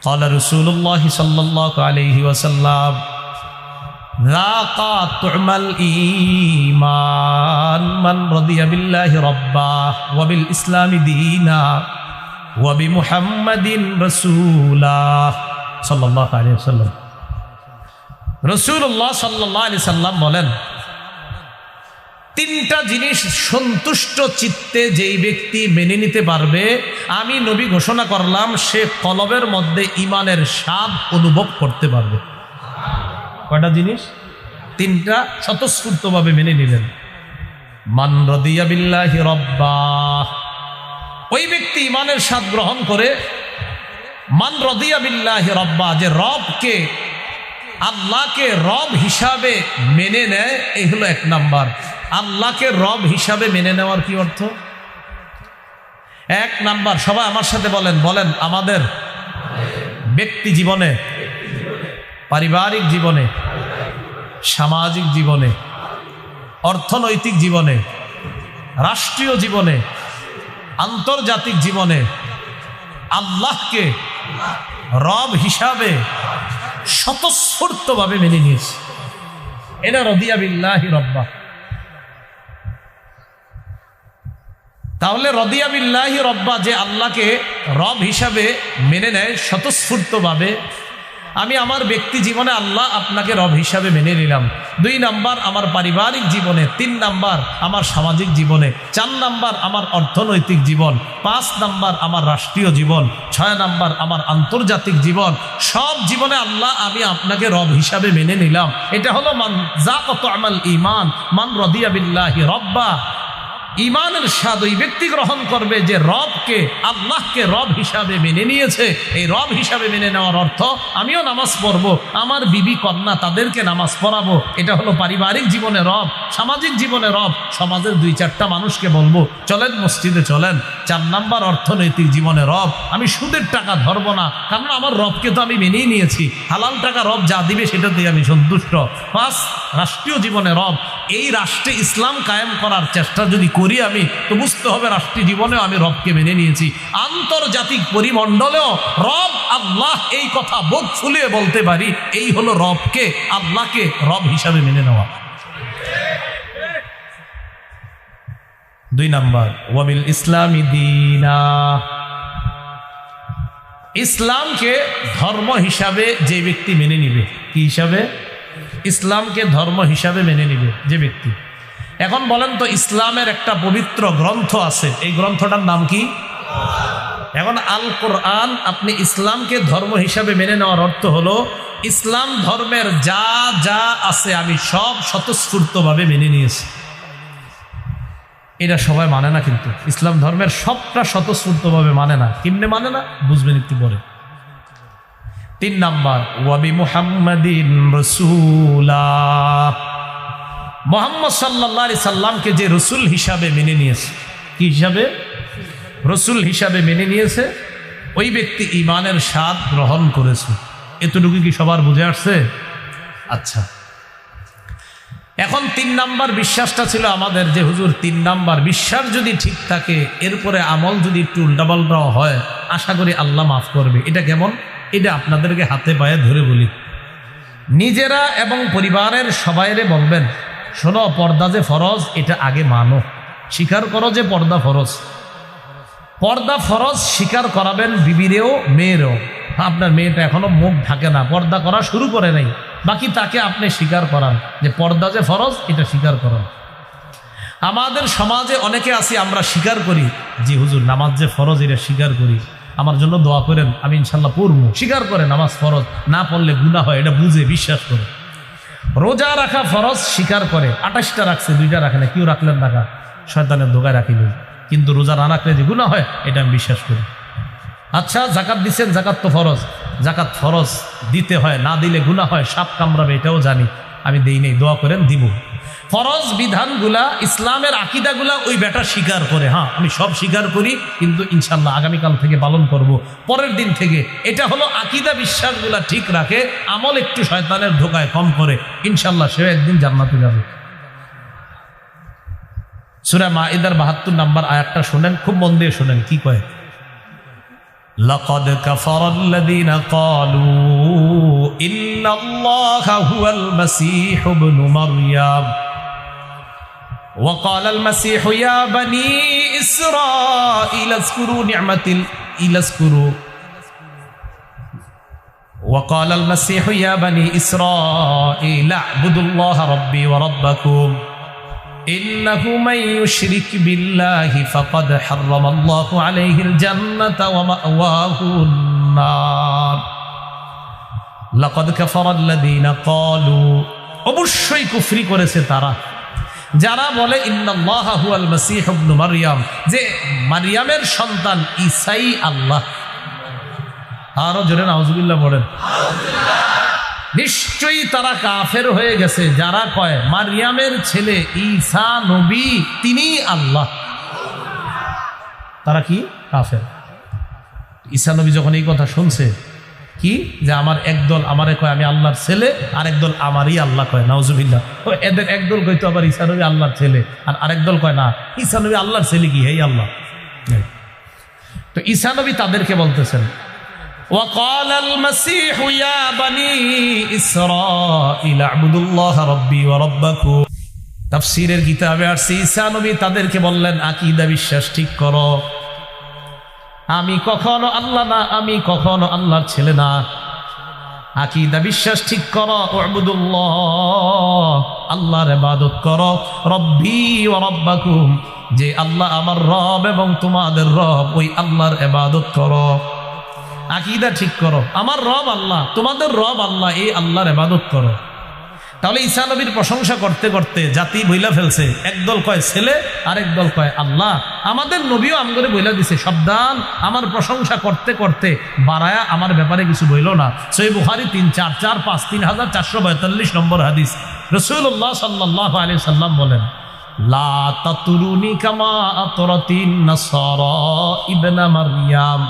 قال رسول الله صلى الله عليه وسلم ذاق طعم الإيمان من رضي بالله ربا وبالإسلام دينا وبمحمد رسولا صلى الله عليه وسلم। রাসূলুল্লাহ সাল্লাল্লাহু আলাইহি সাল্লাম বলেন, তিনটা জিনিস সন্তুষ্ট চিত্তে যেই ব্যক্তি মেনে নিতে পারবে, আমি নবী ঘোষণা করলাম সে কলবের মধ্যে ঈমানের স্বাদ অনুভব করতে পারবে। কয়টা জিনিস? তিনটা স্বতঃস্ফূর্তভাবে মেনে নিলেন। মান রাদিয়া বিল্লাহি রাব্বা, ওই ব্যক্তি ঈমানের স্বাদ গ্রহণ করে। মান রাদিয়া বিল্লাহি রাব্বা, যে রবকে, আল্লাহকে রব হিসাবে মেনে নেয়, এই হলো এক নাম্বার। আল্লাহকে রব হিসাবে মেনে নেওয়ার কি অর্থ? এক নাম্বার, সবাই আমার সাথে বলেন, বলেন, আমাদের ব্যক্তি জীবনে, পারিবারিক জীবনে, সামাজিক জীবনে, অর্থনৈতিক জীবনে, রাষ্ট্রীয় জীবনে, আন্তর্জাতিক জীবনে আল্লাহকে রব হিসাবে স্বতঃস্ফূর্তভাবে মেনে নিয়েছে। এটা রাদিয়া বিল্লাহি রাব্বা। তাহলে রাদিয়া বিল্লাহি রাব্বা, যে আল্লাহকে রব হিসাবে মেনে নেয় স্বতঃস্ফূর্তভাবে, আমি আমার ব্যক্তি জীবনে আল্লাহ আপনাকে রব হিসাবে মেনে নিলাম। 2 নাম্বার আমার পারিবারিক জীবনে, 3 নাম্বার আমার সামাজিক জীবনে, 4 নাম্বার আমার অর্থনৈতিক জীবন, 5 নাম্বার আমার রাষ্ট্রীয় জীবন, 6 নাম্বার আমার আন্তর্জাতিক জীবন। সব জীবনে আল্লাহ আমি আপনাকে রব হিসাবে মেনে নিলাম। এটা হলো মান যাকা তু'মাল ঈমান মান রাদিয়া বিল্লাহি রাব্বা। ঈমানের স্বাদ ওই ব্যক্তি গ্রহণ করবে যে রবকে, আল্লাহকে রব হিসাবে মেনে নিয়েছে। এই রব হিসাবে মেনে নেওয়ার অর্থ আমিও নামাজ পড়বো, আমার বিবি কন্যা তাদেরকে নামাজ পড়াবো। এটা হলো পারিবারিক জীবনে রব। সামাজিক জীবনে রব, সমাজের 2-4টা মানুষকে বলবো চলেন মসজিদে চলেন। 4 নাম্বার অর্থনৈতিক জীবনে রব, আমি সুদের টাকা ধরবো না, কারণ আমার রবকে তো আমি মেনেই নিয়েছি। হালাল টাকা রব যা দিবে সেটাতেই আমি সন্তুষ্ট। 5 রাষ্ট্রীয় জীবনে রব, এই রাষ্ট্রে ইসলাম কায়েম করার চেষ্টা যদি করি আমি, তো বুঝতে হবে রাষ্ট্রীয় জীবনেও আমি রবকে মেনে নিয়েছি। আন্তর্জাতিক পরিমণ্ডলেও রব আল্লাহ, এই কথা বুক ফুলিয়ে বলতে পারি, এই হলো রবকে, আল্লাহকে রব হিসাবে মেনে নেওয়া। 2 নাম্বার ওয়াবিল ইসলামি দীনা, ইসলামকে ধর্ম হিসাবে যে ব্যক্তি মেনে নিবে। কি হিসাবে? ইসলামকে ধর্ম হিসাবে মেনে নিবে যে ব্যক্তি। এখন বলেন তো, ইসলামের একটা পবিত্র গ্রন্থ আছে, এই গ্রন্থটার নাম কি? এখন আল কোরআন। আপনি ইসলামকে ধর্ম হিসাবে মেনে নেওয়ার অর্থ হলো ইসলাম ধর্মের যা যা আছে আমি সব স্বতঃস্ফূর্তভাবে মেনে নিয়েছি। এটা সবাই মানে না, কিন্তু ইসলাম ধর্মের সবটা স্বতঃস্ফূর্তভাবে মানে না। কেমনে মানে না বুঝবেন একটু পরে। 3 নাম্বার ওয়াবি মুহাম্মাদিন রাসূলা, মুহাম্মদ সাল্লাল্লাহু আলাইহি সাল্লামকে যে রসুল হিসাবে মেনে নিয়েছে। কি হিসাবে? রসুল হিসাবে মেনে নিয়েছে, ওই ব্যক্তি ঈমানের স্বাদ গ্রহণ করেছে। এতটুকু কি সবার বুঝে আসছে? আচ্ছা, এখন 3 নাম্বার বিশ্বাসটা ছিল আমাদের, যে হুজুর 3 নাম্বার বিশ্বাস যদি ঠিক থাকে, এরপরে আমল যদি একটু উল্টাপাল্টাও হয়, আশা করি আল্লাহ মাফ করবে। এটা কেমন? এটা আপনাদেরকে হাতে পায়ে ধরে বলি, নিজেরা এবং পরিবারের সবাইরে বলবেন, শোনো, পর্দা যে ফরজ, এটা আগে মানো, স্বীকার করো যে পর্দা ফরজ। পর্দা ফরজ স্বীকার করাবেন বিবিরেও মেয়েরেও। আপনার মেয়েটা এখনো মুখ ঢাকে না, পর্দা করা শুরু করে নাই, বাকি তাকে আপনি স্বীকার করান যে পর্দা যে ফরজ, এটা স্বীকার করান। আমাদের সমাজে অনেকে আছি, আমরা স্বীকার করি যে হুজুর নামাজ যে ফরজ, এটা স্বীকার করি, আমার জন্য দোয়া করেন, আমি ইনশাল্লাহ পড়বো। স্বীকার করে নামাজ ফরজ, না পড়লে গুনাহ হয়, এটা বুঝে বিশ্বাস করে। রোজা রাখা ফরজ স্বীকার করে, 28টা রাখছে, 2টা রাখে না, কেউ রাখলেন রাখা, শয়তানের ধোকায় রাখিল, কিন্তু রোজা না রাখলে যে গুনাহ হয়, এটা আমি বিশ্বাস করি। আচ্ছা, জাকাত দিচ্ছেন, জাকাত তো ফরজ, জাকাত ফরজ দিতে হয়, না দিলে গুনাহ হয়, সাপ কামড়াবে, এটাও জানি, আমি দেই নেই, দোয়া করেন দিব। ফরজ বিধানগুলা, ইসলামের আকিদাগুলা ওই বেটা স্বীকার করে, হ্যাঁ আমি সব স্বীকার করি, কিন্তু ইনশাল্লাহ আগামীকাল থেকে পালন করব, পরের দিন থেকে। এটা হলো আকিদা, বিশ্বাসগুলা ঠিক রাখে, আমল একটু শয়তানের ধোকায় কম করে, ইনশাল্লাহ সে একদিন জান্নাতে যাবে। সূরা মাইদার 72 নম্বর আয়াতটা শোনেন, খুব মন দিয়ে শোনেন কি কয়। লাকাদ কাফারাল্লাযীনা ক্বালু ইন্নাল্লাহা হুয়াল মাসীহু ইবনু মারইয়াম وقال المسيح يا بني إسرائيل اذكروا نعمتي وقال المسيح يا بني إسرائيل اعبدوا الله ربي وربكم إنه من يشرك بالله فقد حرم الله عليه الجنة ومأواه النار لقد كفر الذين قالوا অবশ্যই কুফরি করেছে তারা যারা বলে ইন্নাল্লাহা হুয়াল মাসীহ ইবনু মারইয়াম, যে মারইয়ামের সন্তান ঈসাই আল্লাহ। আরো জোরে নাউজুবিল্লাহ বলেন। নিশ্চয়ই তারা কাফের হয়ে গেছে যারা কয় মারইয়ামের ছেলে ঈসা নবী তিনি আল্লাহ। তারা কি কাফের। ঈসা নবী যখন এই কথা শুনছে কি, যে আমার একদল আমারে কয় আমি আল্লাহর ছেলে, আর একদল আমারই আল্লাহ কয়, নাউজুবিল্লাহ। এদের একদল কইতো আবার ঈসা নবী আল্লাহর ছেলে, আর আরেক দল কয় না ঈসা নবী আল্লাহর ছেলে, কি হেই আল্লাহ। তো ঈসা নবী তাদেরকে বলতেছেন وقال المسيح يا بني إسرائيل اعبدوا الله ربي وربكم। তাফসীরের কিতাবে আসছে ঈসা নবী তাদেরকে বললেন আকীদা বিশ্বাস ঠিক করো, আমি কখনো আল্লাহ না, আমি কখনো আল্লাহর ছেলে না। আকীদা বিশ্বাস ঠিক করো, উবুদুল্লাহ আল্লাহর ইবাদত করো, রব্বি ওয়া রব্বাকুম যে আল্লাহ আমার রব এবং তোমাদের রব, ওই আল্লাহর ইবাদত করো। আকীদা ঠিক করো, আমার রব আল্লাহ, তোমাদের রব আল্লাহ, এই আল্লাহর ইবাদত করো। তাহলে ঈসা নবীর প্রশংসা করতে করতে জাতি বইলা ফেলছে, একদল কয় ছেলে, আরেক দল কয় আল্লাহ। আমাদের নবীও আমগরে বইলা দিছে, সাবধান, আমার প্রশংসা করতে করতে বাড়ায়া আমার ব্যাপারে কিছু বইল না। সহিহ বুখারী 3445 3442 নম্বর হাদিস, রাসূলুল্লাহ সাল্লাল্লাহু আলাইহি সাল্লাম বলেন লা তাতুরুনি কামা আতরাতিন নাসারা ইবনা মারইয়াম।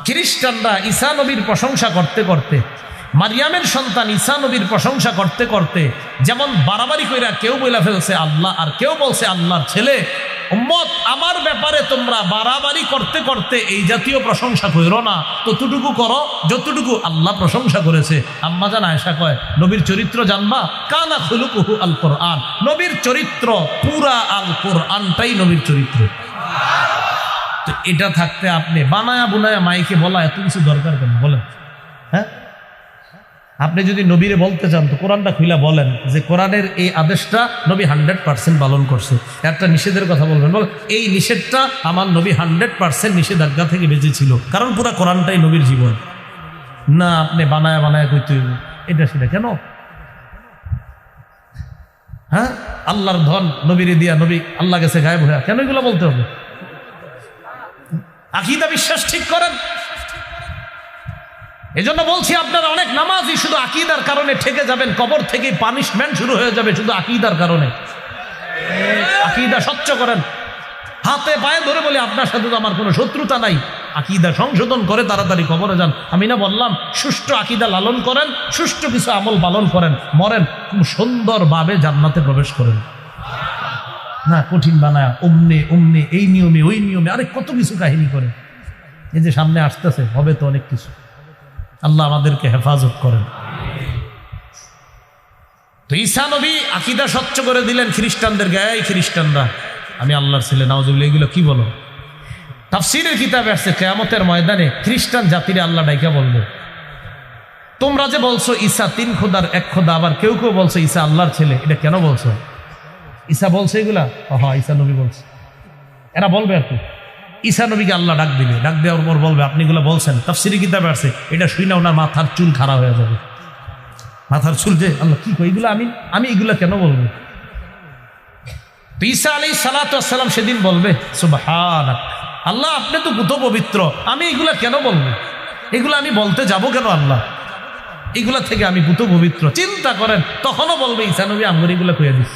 খ্রিস্টানরা ঈসা নবীর প্রশংসা করতে করতে, মারিয়ামের সন্তান ঈসা নবীর প্রশংসা করতে করতে যেমন বাড়াবাড়ি কইরা কেউ বইলা ফেলছে আল্লাহ, আর কেউ বলছে আল্লাহর ছেলে, উম্মত আমার ব্যাপারে তোমরা বাড়াবাড়ি করতে করতে এই জাতীয় প্রশংসা কইরো না, ততটুকু করো যতটুকু আল্লাহ প্রশংসা করেছে। আম্মা জান আয়েশা কয় নবীর চরিত্র জানবা, কানা খুলুকুহু আল কোরআন, নবীর চরিত্র পুরা আল কোরআনটাই নবীর চরিত্র। তো এটা থাকতে আপনি বানায়া বুনায়া মাইকে বলা এত কিছু দরকার কেন বলেন? হ্যাঁ, আপনি যদি নবীরে বলতে চান তো কোরআনটা খুলে বলেন যে কোরআনের এই আদেশটা নবী 100% পালন করছে। একটা নিষেধের কথা বলবেন, বল এই নিষেধটা আমার নবী 100% নিষেধাজ্ঞা থেকে বেঁচেছিল, কারণ পুরো কোরআনটাই নবীর জীবন। না আপনি বানায়া বানায়া কইতে এটা সেটা কেন? হ্যাঁ, আল্লাহর ধন নবীরে দিয়া নবী আল্লাহ গেছে গায়েব হয়ে, কেন এগুলো বলতে হবে? আকীদা বিশ্বাস ঠিক করেন। এজন্য বলছি আপনারা অনেক নামাজি শুধু আকীদার কারণে ঠেকে যাবেন, কবর থেকে পানিশমেন্ট শুরু হয়ে যাবে শুধু আকীদার কারণে। আকীদা স্বচ্ছ করেন, হাতে পায়ে ধরে বলে আপনার সাথে তো আমার কোনো শত্রুতা নাই, আকীদা সংশোধন করে তাড়াতাড়ি কবরে যান। আমি না বললাম সুষ্ঠু আকীদা লালন করেন, সুষ্ঠু কিছু আমল পালন করেন, মরেন খুব সুন্দরভাবে জান্নাতে প্রবেশ করেন। না কঠিন বানায় অমনে অমনে এই নিয়মে ওই নিয়মে, আরে কত কিছু কাহিনী করে। এই যে সামনে আসতেছে হবে তো অনেক কিছু, আল্লাহ আমাদেরকে হেফাজত করেন। তো ঈসা নবী আকীদা স্বচ্ছ করে দিলেন খ্রিস্টানদের গায়ে, খ্রিস্টানরা আমি আল্লাহর ছেলে, নাউজুবিল্লাহ, এগুলো কি বলো? তাফসীরের কিতাবে আসছে কিয়ামতের ময়দানে খ্রিস্টান জাতিরে আল্লাহ ডাইকা বলবে, তোমরা যে বলছো ঈসা 3 খোদার 1 খোদা, আবার কেউ কেউ বলছো ঈসা আল্লাহর ছেলে, এটা কেন বলছো? ঈসা বলছে এগুলা? হ্যাঁ ঈসা নবী বলছে। এরা বলবে আর কি, ঈসা নবীকে আল্লাহ ডাক দিবে, ডাক দেওয়ার পর বলবে আপনি এগুলো বলছেন। তাফসীরে কিতাবে আছে এটা শুই না ওনার মাথার চুল খাড়া হয়ে যাবে, মাথার চুল, যে আল্লাহ কি কই এগুলো, আমি এগুলো কেন বলবো? ঈসা আলাইহিস সালাতু ওয়াস সালাম সেদিন বলবে সুবহানাক, আল্লাহ আপনি তো কত পবিত্র, আমি এগুলা কেন বলবো? এগুলো আমি বলতে যাব কেন আল্লাহ? এগুলা থেকে আমি কত পবিত্র। চিন্তা করেন, তখনও বলবে ঈসা নবী আমগর এগুলো কইয়া দিস।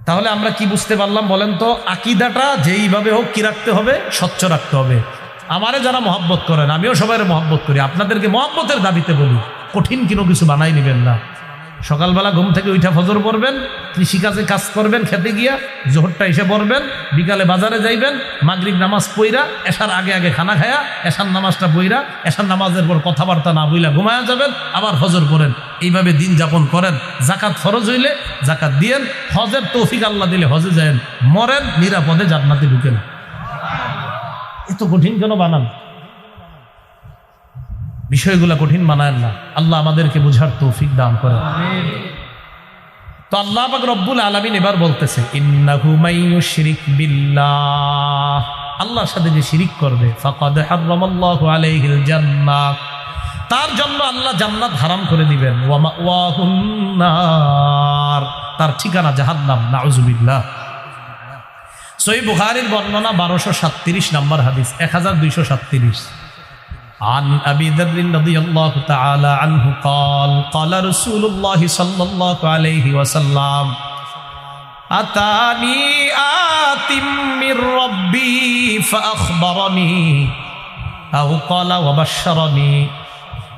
তাহলে আমরা কি বুঝতে পারলাম বলেন তো? আকীদাটা যেইভাবে হোক কি রাখতে হবে, স্বচ্ছ রাখতে হবে। আমারে যারা মহব্বত করেন, আমিও সবাই মহব্বত করি, আপনাদেরকে মহব্বতের দাবিতে বলি, কঠিন কোনো কিছু বানাই নেবেন না। সকালবেলা ঘুম থেকে উঠা ফজর পড়বেন, কৃষিকাজে কাজ করবেন, খেতে গিয়া জোহরটা এসে পড়বেন, বিকালে বাজারে যাইবেন, মাগরিব নামাজ পইরা এশার আগে আগে খানা খায়া এশার নামাজটা পইরা এশার নামাজের পর কথাবার্তা না বইলা ঘুমায়া যাবেন, আবার ফজর পড়েন। এইভাবে দিন যাপন করেন। জাকাত ফরজ হইলে জাকাত দিয়েন, হজের তৌফিক আল্লাহ দিলে হজে যায়েন, মরেন নিরাপদে জান্নাতে ঢুকেন। এত কঠিন কেন বানান? বিষয়গুলা কঠিন বানায় না। আল্লাহ আমাদেরকে বুঝার তৌফিক দান করেন। তো আল্লাহ পাক রব্বুল আলামিন এবার বলতেছে, ইন্নাহু মাইয়ুশরিক বিল্লাহ, আল্লাহর সাথে যে শিরিক করবে, ফাকাদ হারামাল্লাহু আলাইহিল জান্নাহ, তার জন্য আল্লাহ জান্নাত হারাম করে দিবেন। ওয়া মাওয়াহুন নার, তার ঠিকানা জাহান্নাম। নাউযুবিল্লাহ। সহিহ বুখারীর বর্ণনা 1237 নম্বর হাদিস, 1237। عن أبي ذر رضي الله تعالى عنه قال قال رسول الله صلى الله عليه وسلم أتاني آت من ربي فأخبرني أو قال وبشرني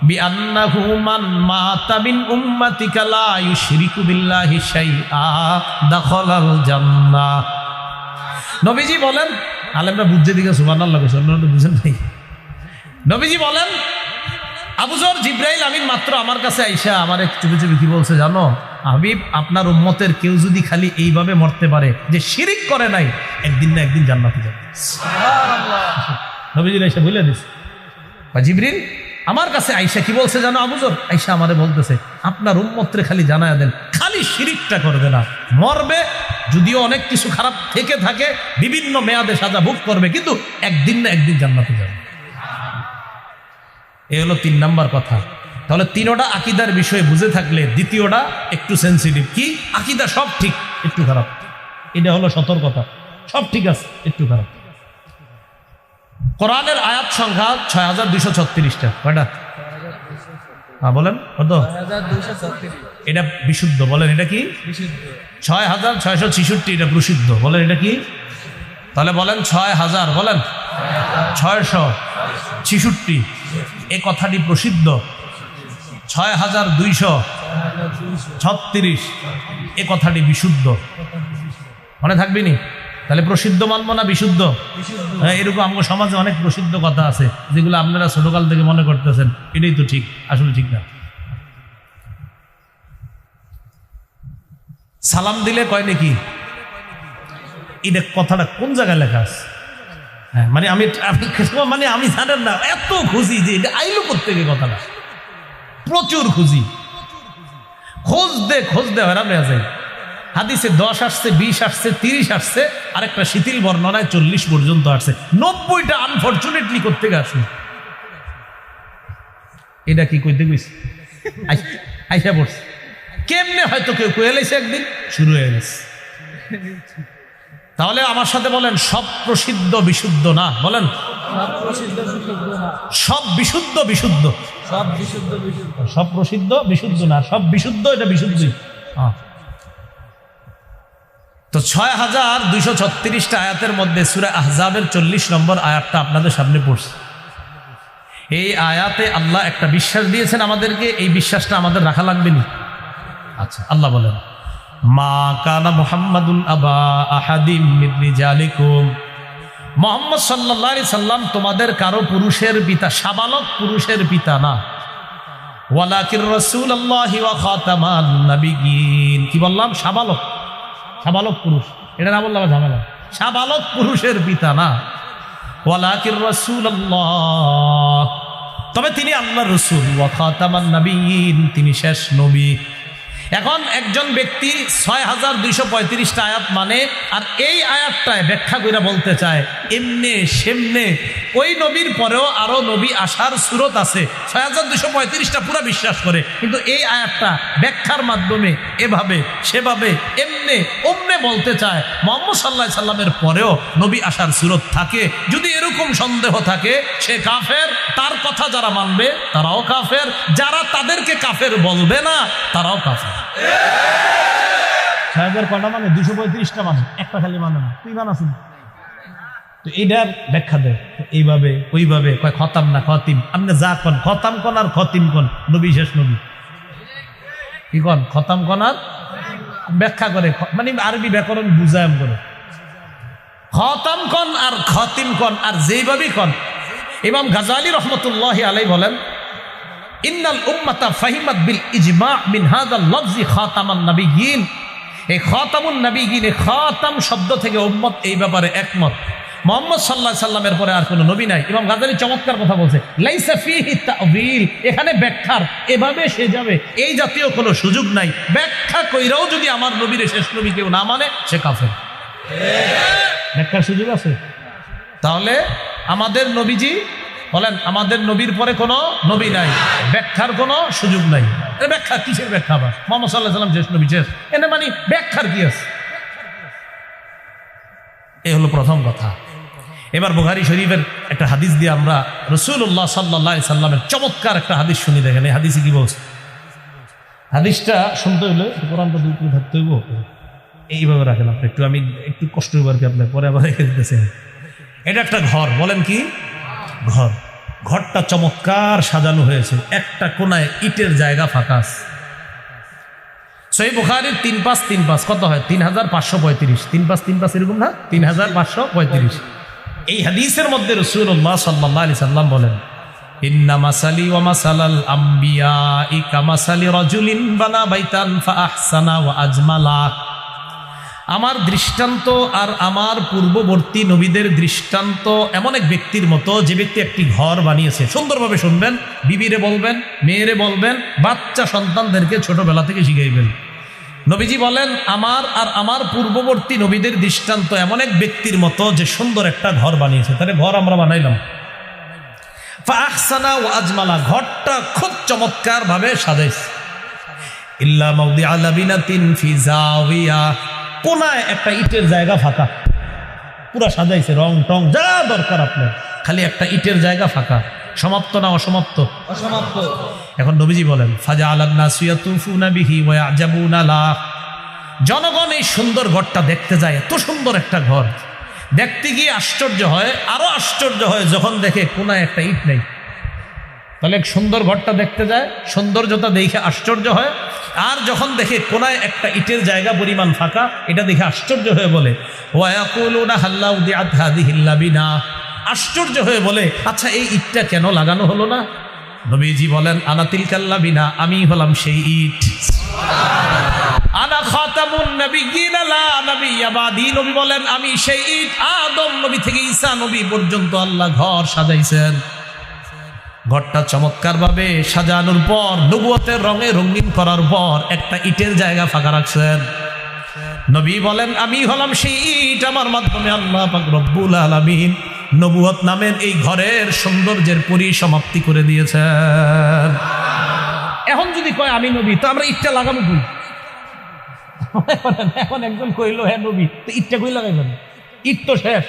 بأنه من مات من أمتك لا يشرك بالله شيئا دخل الجنة। নবীজি বলেন, আলেমরা বুঝতে দিকে সুবহানাল্লাহ কইছেন, আপনারা বুঝেন নাই। নবীজি বলেন, আবু যর জিবরাইল আমিন মাত্র আমার কাছে আইসা আমার এক চুপি চুপি কি বলছে জানো? হাবিব, আপনার উম্মতের কেউ যদি খালি এইভাবে মরতে পারে যে শিরিক করে নাই, একদিন না একদিন জান্নাতে যাবে। সুবহানাল্লাহ। নবীজি এসে বলে দিছে, জিবরিল আমার কাছে আইসা কি বলছে জানো? আবু যর আইসা আমারে বলতেছে, আপনার উম্মতরে খালি জানায়া দেন, খালি শিরিকটা করবে না, মরবে যদিও অনেক কিছু খারাপ থেকে থাকে, বিভিন্ন মেয়াদে সাজা ভোগ করবে, কিন্তু একদিন না একদিন জান্নাতে যাবে। এ হলো 3 নাম্বার কথা। তাহলে 3টা আকীদার বিষয়ে বুঝে থাকলে দ্বিতীয়টা একটু সেন্সিটিভ। কি? আকীদা সব ঠিক, একটু খারাপ। এটা হলো সতর্কতা। সব ঠিক আছে, একটু খারাপ। কোরআনের আয়াত সংখ্যা 6236টা। কয়টা? হ্যাঁ বলেন, কত? 6236। এটা বিশুদ্ধ, বলেন এটা কি? বিশুদ্ধ। 6666 এটা প্রসিদ্ধ, বলেন এটা কি? তাহলে বলেন 6000, বলেন 666। এ কথাটি প্রসিদ্ধ। 6236 এ কথাটি বিশুদ্ধ। মনে থাকবে নি? তাহলে প্রসিদ্ধ মানবো না বিশুদ্ধ? হ্যাঁ, এরকম আমার সমাজে অনেক প্রসিদ্ধ কথা আছে যেগুলো আপনারা ছোটকাল থেকে মনে করতেছেন এটাই তো ঠিক, আসলে ঠিক না। সালাম দিলে কয় নাকি, এটা কথাটা কোন জায়গায় লেখা আছে? হ্যাঁ, মানে আমি জানেন না, এত খুঁজি যে এটা আইলো কোত্থেকে কথাটা, প্রচুর খুঁজি, খোঁজতে হয়রান হয়ে যায়। হাদিসে 10 আসছে, 20 আসছে, 30 আসছে, আরেকটা শিথিল বর্ণনায় 40 পর্যন্ত আসছে। 90টা আনফরচুনেটলি কোত্থেকে আসলো? এটা কি কইতে কইছে? আইসা পড়ছে কেমনে, হয়তো কেউ কয়ে লাইছে, একদিন শুরু হয়ে গেছে। তাহলে আমার সাথে বলেন, সব প্রসিদ্ধ বিশুদ্ধ না? বলেন সব বিশুদ্ধ বিশুদ্ধ, সব প্রসিদ্ধ বিশুদ্ধ না, সব বিশুদ্ধ, এটা বিশুদ্ধই। তো 6236টা আয়াতের মধ্যে সূরা আহজাবের 40 নম্বর আয়াতটা আপনাদের সামনে পড়ছে। এই আয়াতে আল্লাহ একটা বিশ্বাস দিয়েছেন আমাদেরকে, এই বিশ্বাসটা আমাদের রাখা লাগবে না। আচ্ছা, আল্লাহ বলেন, মা কানা মুহাম্মাদুন আবা আহাদিম মিন রিজালিকুম, মুহাম্মদ সাল্লাল্লাহু আলাইহি সাল্লাম তোমাদের কারো পুরুষের পিতা, সাবালক পুরুষের পিতা না। ওয়ালাকির রাসূলুল্লাহি ওয়া খাতামান নাবিয়্যিন। কি বললাম? সাবালক, সাবালক পুরুষ, এটা না বললাম ঝামেলা। সাবালক পুরুষের পিতা না। ওয়ালাকির রাসূলুল্লাহ, তবে তিনি আল্লাহর রাসূল। ওয়া খাতামান নাবিয়্যিন, তিনি শেষ নবী। এখন একজন ব্যক্তি 6235টা আয়াত মানে, আর এই আয়াতটায় ব্যাখ্যা করে বলতে চায় এমনে সেমনে ওই নবীর পরেও আরো নবী আসার সুরত আছে। 6235টা পুরো বিশ্বাস করে, কিন্তু এই আয়াতটা ব্যাখ্যার মাধ্যমে এভাবে সেভাবে এমনে ওমনে বলতে চায় মুহাম্মদ সাল্লাল্লাহু আলাইহি সাল্লামের পরেও নবী আসার সুরত থাকে। যদি এরকম সন্দেহ থাকে, সে কাফের। তার কথা যারা মানবে তারাও কাফের, যারা তাদেরকে কাফের বলবে না তারাও কাফের। 6000 কটা মানে? 235টা মানে, একটা খালি মানে না। তুই মানাছেন তো এইটার ব্যাখ্যা দেয় এইভাবে ওইভাবে, কয় খতাম না খতিম। আপনি যা কন, খতাম কন আর খতিম কন, নবী শেষ নবী। কি কন খতম কন আর ব্যাখ্যা করে, মানে আরবি ব্যাকরণ বুঝায়াম করে। খতম কন আর খতিম কন আর যেইভাবেই কন। ইমাম গাজালি রহমতুল্লাহি আলাইহি বলেন, ইন্নাল উম্মাতা ফাহিমাত বিল ইজমা মিন হাযাল লফজি খাতামান নাবিয়্যিন। এই খাতামুন নাবিয়্যিন, এই খাতাম শব্দ থেকে উম্মত এই ব্যাপারে একমত, মুহাম্মদ সাল্লাল্লাহু আলাইহি সাল্লামের পরে আর কোনো নবী নাই। ইমাম গাজালি চমৎকার কথা বলছে, লাইসা ফিহি তা'ওয়িল, এখানে ব্যাখ্যার এভাবে সে যাবে এই জাতীয় কোনো সুযোগ নাই। ব্যাখ্যা কইরাও যদি আমার নবীর শেষ নবী কেউ না মানে সে কাফের। ব্যাখ্যার সুযোগ আছে? তাহলে আমাদের নবীজি বলেন আমাদের নবীর পরে কোনো নবী নাই, ব্যাখ্যার কোনো সুযোগ নাই। ব্যাখ্যা কিসের ব্যাখ্যা? আবার মুহাম্মদ সাল্লাল্লাহু আলাইহি সাল্লাম শেষ নবী শেষ, এনে মানে ব্যাখ্যার কি আছে? এই হলো প্রথম কথা। এবার বুখারী শরীফের একটা হাদিস দিয়ে আমরা রাসূলুল্লাহ সাল্লাল্লাহু আলাইহি সাল্লামের চমৎকার একটা হাদিস শুনি। দেখেন এই হাদিসে কি বলছে। হাদিসটা শুনতে হলে কোরআনটা দুই করে ধরতে হইব, এইভাবে রাখেন আপনি একটু, আমি একটু কষ্ট হইব আর কি, আপনার পরে আবার রেখে দিতেছেন। এটা একটা ঘর, বলেন কি ঘর। ঘরটা চমৎকার সাজানো হয়েছে, একটা কোনায় ইটের জায়গা ফাঁকা আছে। সহিহ বুখারীর 3535 কত হয়? 3535, 3535 এরকম না, 3535। এই হাদিসের মধ্যে রাসূলুল্লাহ সাল্লাল্লাহু আলাইহি সাল্লাম বলেন, ইন্না মাসালি ওয়া মাসালাল আমবিয়াই কামাসালি রাজুলিন বানা বাইতান ফাআহসানা ওয়া আজমালা। আমার দৃষ্টান্ত আর আমার পূর্ববর্তী নবীদের দৃষ্টান্ত এমন এক ব্যক্তির মতো, যে ব্যক্তি একটি ঘর বানিয়েছে। সুন্দরভাবে শুনবেন, বিবিরে বলবেন, মেয়েরে বলবেন, বাচ্চা সন্তানদেরকে ছোটবেলা থেকে শিখাইবেন। নবীজি বলেন, আমার আর আমার পূর্ববর্তী নবীদের দৃষ্টান্ত এমন এক ব্যক্তির মতো যে সুন্দর একটা ঘর বানিয়েছে। তাহলে ঘর আমরা বানাইলাম, ফাআহসানা ওয়া আজমালা, ঘরটা খুব চমৎকার ভাবে সাজাইছে। ইল্লা মাউদিআ লাবিনাতিন ফি জাওিয়া, কোনায় একটা ইটের জায়গা ফাঁকা, পুরা সাজাইছে, রং টং যা দরকার আপনার, খালি একটা ইটের জায়গা ফাঁকা। সমাপ্ত না অসমাপ্ত? অসমাপ্ত। এখন নবীজি বলেন, ফাজআলান নাসু ইয়াতুফুনা বিহি ওয়া ইয়াজাবুনা লা, জনগণ এই সুন্দর ঘরটা দেখতে যায়। এত সুন্দর একটা ঘর দেখতে গিয়ে আশ্চর্য হয়, আরো আশ্চর্য হয় যখন দেখে কোনায় একটা ইট নেই। তাহলে সুন্দর ঘরটা দেখতে যায়, সৌন্দর্যতা দেখে আশ্চর্য হয়, আর যখন দেখে কোনায় একটা ইটের জায়গা পরিমাণ ফাঁকা, এটা দেখে আশ্চর্য হয়ে বলে, ওয়া ইয়াকুলুনা হাল্লা উদিআত হাযিহিল লাবিনা, আশ্চর্য হয়ে বলে, আচ্ছা এই ইটটা কেন লাগানো হলো না? নবীজি বলেন, আনা তিলকাল লাবিনা, আমি হলাম সেই ইট। আনা খাতামুন নাবিয়্যিনা লা নাবিয়্যা বাদি, নবী বলেন আমি সেই ইট। আদম নবী থেকে ঈসা নবী পর্যন্ত আল্লাহ ঘর সাজাইছেন। ঘরটা চমৎকার ভাবে সাজানোর পর, নবুয়তের রঙে রঙিন করার পর একটা ইটের জায়গা ফাঁকা রাখছেন। নবী বলেন আমি হলাম সেই ইট, আমার মাধ্যমে আল্লাহ পাক রব্বুল আলামিন নবুয়ত নামের এই ঘরের সৌন্দর্যের পরিসমাপ্তি করে দিয়েছেন। এখন যদি কয় আমি নবী, তো আমরা ইটটা লাগাবো কই? এখন একজন কইলো হ্যাঁ নবী, তো ইটটা কই লাগাইবেন? ইট তো শেষ।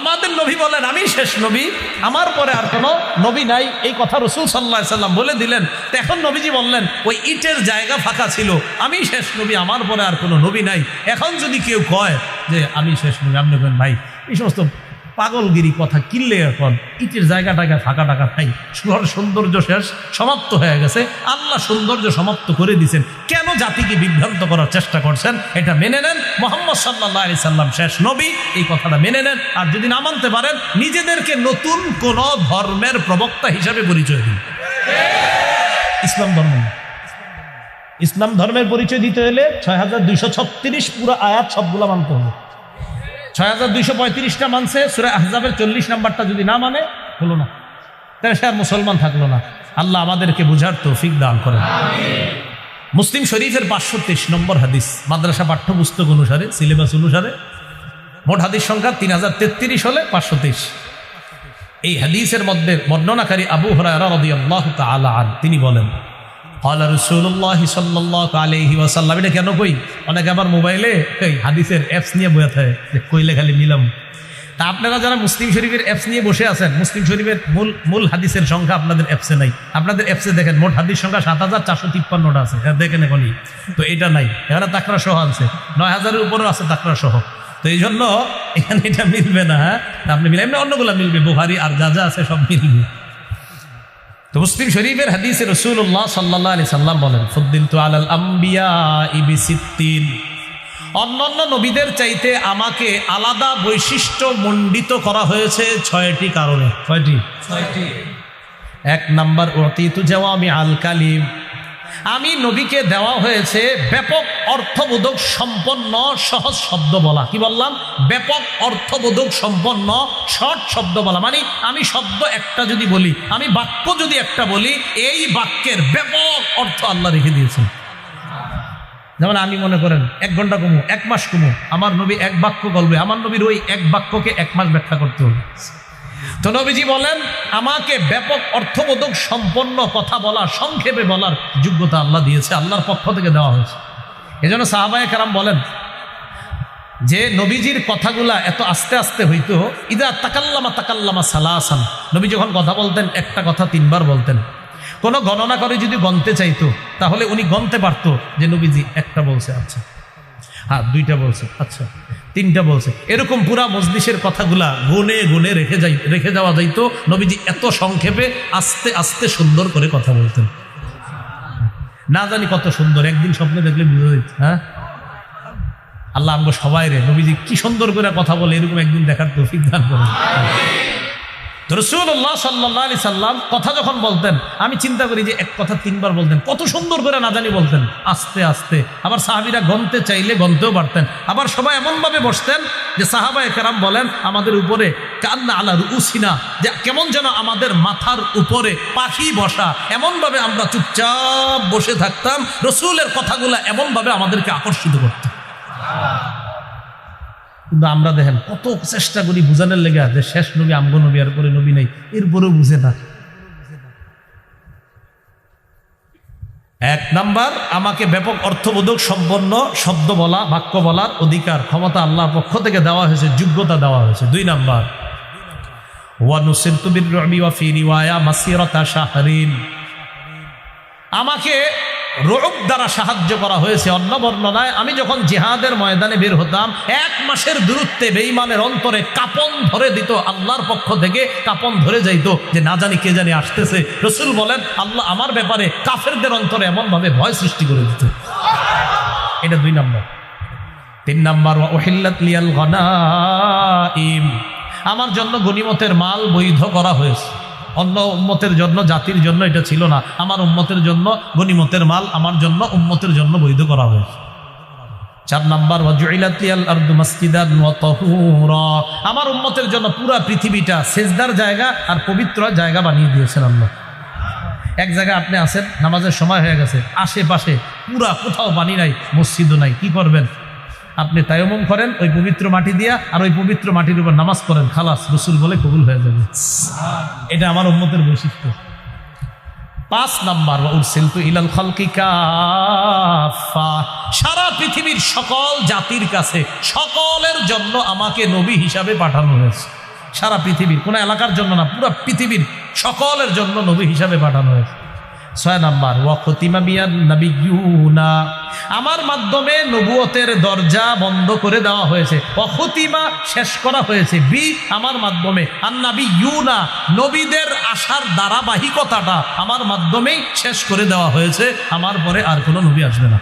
আমাদের নবী বলেন আমি শেষ নবী, আমার পরে আর কোনো নবী নাই। এই কথা রাসূল সাল্লাল্লাহু আলাইহি সাল্লাম বলে দিলেন। তো এখন নবীজি বললেন ওই ইটের জায়গা ফাঁকা ছিল, আমি শেষ নবী, আমার পরে আর কোনো নবী নাই। এখন যদি কেউ কয় যে আমি শেষ নবী, আপনি বলেন ভাই এই সমস্ত পাগলগিরি কথা কিনলে, এখন ইটের জায়গাটাকে ফাঁকা টাকা নাই, সৌন্দর্য শেষ, সমাপ্ত হয়ে গেছে। আল্লাহ সৌন্দর্য সমাপ্ত করে দিয়েছেন, কেন জাতিকে বিভ্রান্ত করার চেষ্টা করছেন? এটা মেনে নেন, মুহাম্মদ সাল্লাল্লাহু আলাইহি সাল্লাম শেষ নবী, এই কথাটা মেনে নেন। আর যদি না মানতে পারেন, নিজেদেরকে নতুন কোন ধর্মের প্রবক্তা হিসাবে পরিচয় দিন। ইসলাম ধর্ম, ইসলাম ধর্মের পরিচয় দিতে হলে 6236 পুরো আয়াত সবগুলো মানতে হবে। 6235টা মানছে, সূরা আহজাবের 40 নাম্বারটা যদি না মানে হলো না, তাহলে সে আর মুসলমান থাকলো না। আল্লাহ আমাদেরকে বুঝার তৌফিক দান করেন। মুসলিম শরীফের 523 নম্বর হাদিস, মাদ্রাসা পাঠ্যপুস্তক অনুসারে, সিলেবাস অনুসারে মোট হাদিস সংখ্যা 3033 হলে 523। এই হাদিসের মধ্যে বর্ণনাকারী আবু হুরায়রা রাদিয়াল্লাহু তাআলা আনহু তিনি বলেন, ক্বালা রাসূলুল্লাহ সাল্লাল্লাহু আলাইহি ওয়াসাল্লাম। এটা কেন কই? অনেকে আবার মোবাইলে এই হাদিসের অ্যাপস নিয়ে বসে থাকে, যে কইলে খালি মিলাম। তা আপনারা যারা মুসলিম শরীফের অ্যাপস নিয়ে বসে আছেন, মুসলিম শরীফের মূল হাদিসের সংখ্যা আপনাদের অ্যাপসে নাই। আপনাদের অ্যাপসে দেখেন মোট হাদিস সংখ্যা 7453টা আছে, দেখেন এখনই তো এটা নাই। এখানে তাকরা সহ আছে, 9000-এর উপরেও আছে তাকরা সহ। তো এই জন্য এখানে এটা মিলবে না। হ্যাঁ, আপনি মিলে এমনি অন্যগুলা মিলবে, বুখারী আর যা যা আছে সব মিলবে। তো মুসলিম শরীফের হাদিসে রাসূলুল্লাহ সাল্লাল্লাহু আলাইহি সাল্লাম বলেন, ফুদ্দিলতু আলাল আমবিয়াই বিসিত্তিন, অন্যান্য নবীদের চাইতে আমাকে আলাদা বৈশিষ্ট্য মণ্ডিত করা হয়েছে 6টি কারণে। কয়টি? 6টি। 1 নাম্বার, উতিতু জাওয়ামি আল কালিম, আমি নবীকে দেওয়া হয়েছে ব্যাপক অর্থবোধক সম্পন্ন সহজ শব্দ বলা। কি বললাম? ব্যাপক অর্থবোধক সম্পন্ন শর্ট শব্দ বলা। মানে আমি শব্দ একটা যদি বলি, আমি বাক্য যদি একটা বলি, এই বাক্যের ব্যাপক অর্থ আল্লাহ রেখে দিয়েছেন। যেমন আমি মনে করেন 1 ঘন্টা কমু, 1 মাস কমু, আমার নবী 1 বাক্য বলবে, আমার নবীর ওই 1 বাক্যকে 1 মাস ব্যাখ্যা করতে হবে। তো নবীজি বলেন, আমাকে ব্যাপক অর্থবোধক সম্পন্ন কথা বলা, সংক্ষেপে বলার যোগ্যতা আল্লাহ দিয়েছে, আল্লাহর পক্ষ থেকে দেওয়া হয়েছে। এজন্য সাহাবায়ে কেরাম বলেন যে নবীজির কথাগুলা এত আস্তে আস্তে হইতো, ইদা তাকাল্লামা সালাসান, নবী যখন কথা বলতেন একটা কথা 3 বার বলতেন। কোনো গণনা করে যদি গণতে চাইতো তাহলে উনি গণতে পারতো যে নবীজি 1টা বলছে, আচ্ছা, হ্যাঁ 2টা বলছে, আচ্ছা 3টা বলছে। এরকম পুরা মজলিসের কথাগুলা গুনে গুনে রেখে যাওয়া যাইতো। নবীজি এত সংক্ষেপে আস্তে আস্তে সুন্দর করে কথা বলতেন। না জানি কত সুন্দর, একদিন স্বপ্নে দেখলে বুঝে যেত। হ্যাঁ, আল্লাহ আমগো সবাই রে নবীজি কি সুন্দর করে কথা বলে এরকম একদিন দেখার তৌফিক দান করেন। রাসূলুল্লাহ সাল্লাল্লাহু আলাইহি সাল্লাম কথা যখন বলতেন, আমি চিন্তা করি যে এক কথা 3 বার বলতেন, কত সুন্দর করে না জানি বলতেন, আস্তে আস্তে। আবার সাহাবীরা গণতে চাইলে গণতেও পারতেন। আবার সবাই এমনভাবে বসতেন যে সাহাবায়ে কেরাম বলেন, আমাদের উপরে কান্না আলা রুউসিনা, যে কেমন যেন আমাদের মাথার উপরে পাখি বসা, এমনভাবে আমরা চুপচাপ বসে থাকতাম। রাসূলের কথাগুলো এমনভাবে আমাদেরকে আকর্ষিত করত। কিন্তু আমরা দেখেন কত চেষ্টা করি বুঝানোর লেগে যে শেষ নবী আমগো নবী, আর পরে নবী নাই, এরপরেও বুঝে না। 1 নাম্বার, আমাকে ব্যাপক অর্থবোধক সম্পন্ন শব্দ বলা, বাক্য বলার অধিকার, ক্ষমতা আল্লাহর পক্ষ থেকে দেওয়া হয়েছে, যোগ্যতা দেওয়া হয়েছে। 2 নাম্বার, ওয়া নুসিরতু বির-রু'বি ওয়া ফি রিওয়ায়া মাসিরাতা শাহরিন, আমাকে রু'ব দ্বারা সাহায্য করা হয়েছে। অন্য বর্ণনায় আমি যখন জিহাদের ময়দানে বের হতাম, 1 মাসের দূরত্বে বেঈমানের অন্তরে কাঁপন ধরে দিত, আল্লাহর পক্ষ থেকে কাঁপন ধরে যাইতো যে না জানি কে জানি আসতেছে। রাসূল বলেন, আল্লাহ আমার ব্যাপারে কাফেরদের অন্তরে এমনভাবে ভয় সৃষ্টি করে দিত। এটা 2 নাম্বার। 3 নাম্বার, ওয়া উহিল্লাত লিয়াল গনাইম, আমার জন্য গনিমতের মাল বৈধ করা হয়েছে। অন্য উম্মতের জন্য, জাতির জন্য এটা ছিল না, আমার উম্মতের জন্য গনিমতের মাল আমার জন্য, উম্মতের জন্য বৈধ করা হয়েছে। 4 নাম্বার, ওয়াজুইলাত লিয়াল আরদু মাসজিদান ওয়া তাহুরা, আমার উম্মতের জন্য পুরা পৃথিবীটা সেজদার জায়গা আর পবিত্র জায়গা বানিয়ে দিয়েছেন আল্লাহ। এক জায়গায় আপনি আছেন, নামাজের সময় হয়ে গেছে, আশেপাশে পুরা কোথাও পানি নাই, মসজিদও নাই, কি করবেন? আপনি তায়াম্মুম করেন ওই পবিত্র মাটি দিয়া, আর ওই পবিত্র মাটির উপর নামাজ পড়েন, খালাস, রাসূল বলে কবুল হয়ে যাবে। এটা আমার উম্মতের বৈশিষ্ট্য। 5 নাম্বার, ওয়া উরসিলতু ইলাল খালকি কাফা, সারা পৃথিবীর সকল জাতির কাছে, সকলের জন্য আমাকে নবী হিসাবে পাঠানো হয়েছে। সারা পৃথিবীর কোন এলাকার জন্য না, পুরো পৃথিবীর সকলের জন্য নবী হিসাবে পাঠানো হয়েছে। 6 নাম্বার, ওয়া খতিমা বিয়ান নাবিয়্যুনা, আমার মাধ্যমে নবুয়তের দরজা বন্ধ করে দেওয়া হয়েছে। ওয়া খতিমা, শেষ করা হয়েছে, বি, আমার মাধ্যমে, আন নাবিয়্যুনা, নবীদের আসার ধারাবাহিকতাটা আমার মাধ্যমেই শেষ করে দেওয়া হয়েছে। আমার পরে আর কোনো নবী আসবে না।